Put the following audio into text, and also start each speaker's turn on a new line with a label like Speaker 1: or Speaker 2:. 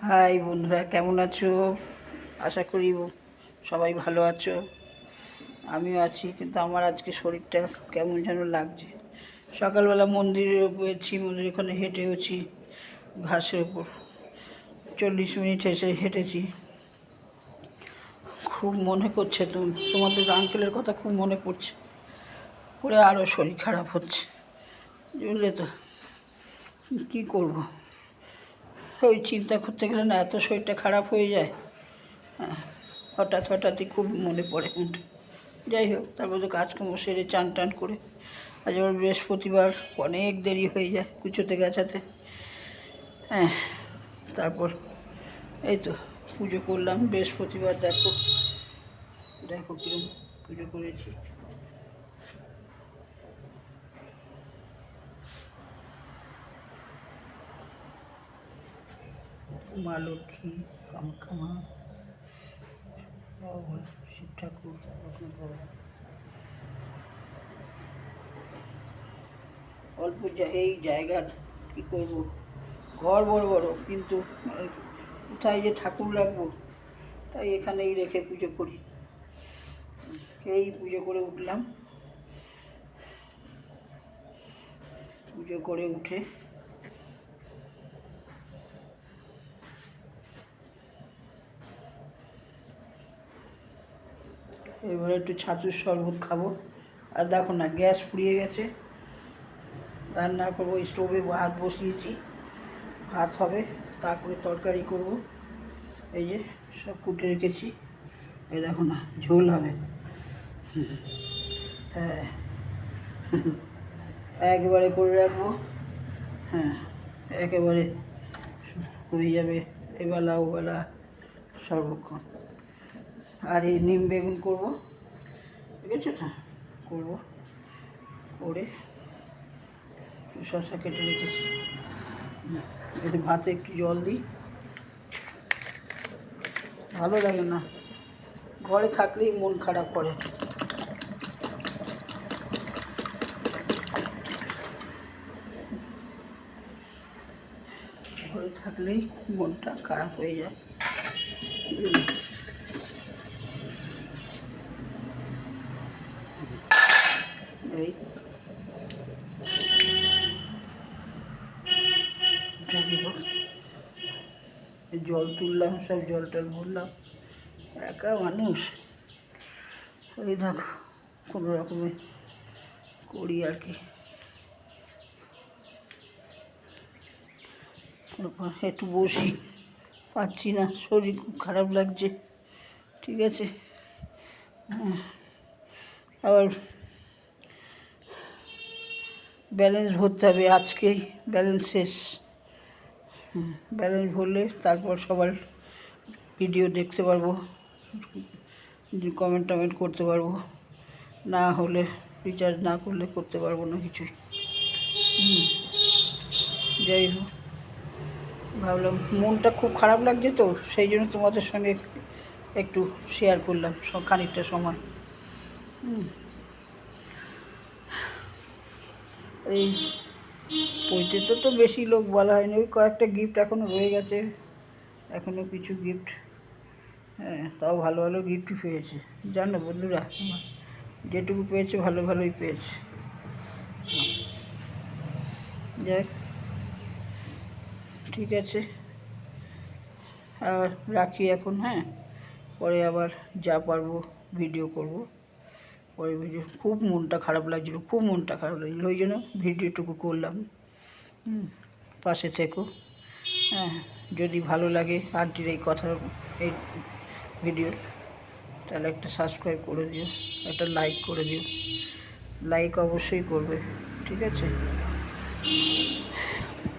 Speaker 1: High বন্ধুরা, কেমন আছো? আশা করি সবাই ভালো আছো। আমিও আছি, কিন্তু আমার আজকে শরীরটা কেমন যেন লাগছে। সকালবেলা মন্দিরে গেছি, মন্দিরে ওখানে হেঁটেওছি ঘাসের ওপর 40 মিনিট হেঁটেছি। খুব মনে করছে তোমাদের আঙ্কেলের কথা খুব মনে পড়ছে, পরে আরও শরীর খারাপ হচ্ছে, বুঝলে তো। কী করবো, ওই চিন্তা করতে গেলে না এত শরীরটা খারাপ হয়ে যায়। হ্যাঁ, হঠাৎই খুব মনে পড়ে। যাই হোক, তারপর তো কাজকর্ম সেরে চান টান করে, আজ আবার বৃহস্পতিবার, অনেক দেরি হয়ে যায় কুচোতে গাছাতে। হ্যাঁ, তারপর এই তো পুজো করলাম বৃহস্পতিবার। দেখো দেখো কিরম পুজো করেছি। মা লক্ষ্মী, কামাখ্যা মা, শিব ঠাকুর, অল্প এই জায়গার কী করবো, ঘর বড় বড়, কিন্তু কোথায় যে ঠাকুর রাখবো, তাই এখানেই রেখে পুজো করি। এই পুজো করে উঠলাম, পুজো করে উঠে এবারে একটু ছাতুর শরবত খাবো। আর দেখো না, গ্যাস ফুরিয়ে গেছে, রান্না করবো। স্টোভে ভাত বসিয়েছি, ভাত হবে, তারপরে তরকারি করব। এই যে সব কুটে রেখেছি, এই দেখো না, ঝোল হবে। হ্যাঁ, একেবারে করে রাখবো। হ্যাঁ, একেবারে হয়ে যাবে এবেলা ওবেলা সর্বক্ষণ। আর এই নিম বেগুন করবো, ঠিক আছে তো, করবো করে শসা কেটে রেখেছি। একটু ভাতে একটু জল দিই, ভালো লাগে না, ঘরে থাকলেই মন খারাপ করে। ঘরে থাকলেই মনটা খারাপ হয়ে যায়। এই জল তুললাম, সব জল টল ভরলাম, একা মানুষ, ওই দেখো কোনো রকমে করি আর কি। একটু বসি, পাচ্ছি না, শরীর খুব খারাপ লাগছে, ঠিক আছে। আবার ব্যালেন্স ভরতে হবে, আজকেই ব্যালেন্স শেষ। ব্যালেন্স ভরলে তারপর সবার ভিডিও দেখতে পারবো, কমেন্ট টমেন্ট করতে পারবো, না হলে রিচার্জ না করলে করতে পারবো না কিছুই। যাই হোক, ভাবলাম মনটা খুব খারাপ লাগছে, তো সেই জন্য তোমাদের সঙ্গে একটু শেয়ার করলাম খানিকটা সময়। এই পৈতে তো বেশি লোক বলা হয়নি, ওই কয়েকটা গিফট এখনও রয়ে গেছে, এখনও কিছু গিফট। হ্যাঁ, তাও ভালো ভালো গিফটই পেয়েছে, জানো বন্ধুরা, যেটুকু পেয়েছে ভালো ভালোই পেয়েছে। যাক, ঠিক আছে, আর রাখি এখন। হ্যাঁ, পরে আবার যা পারবো ভিডিও করব, পরে ভিডিও। খুব মনটা খারাপ লাগছিলো, খুব মনটা খারাপ লাগছিলো, ওই জন্য ভিডিওটুকু করলাম। পাশে থেকো। হ্যাঁ, যদি ভালো লাগে আন্টির এই কথা, এই ভিডিও, তাহলে একটা সাবস্ক্রাইব করে দিও, একটা লাইক করে দিও। লাইক অবশ্যই করবে, ঠিক আছে।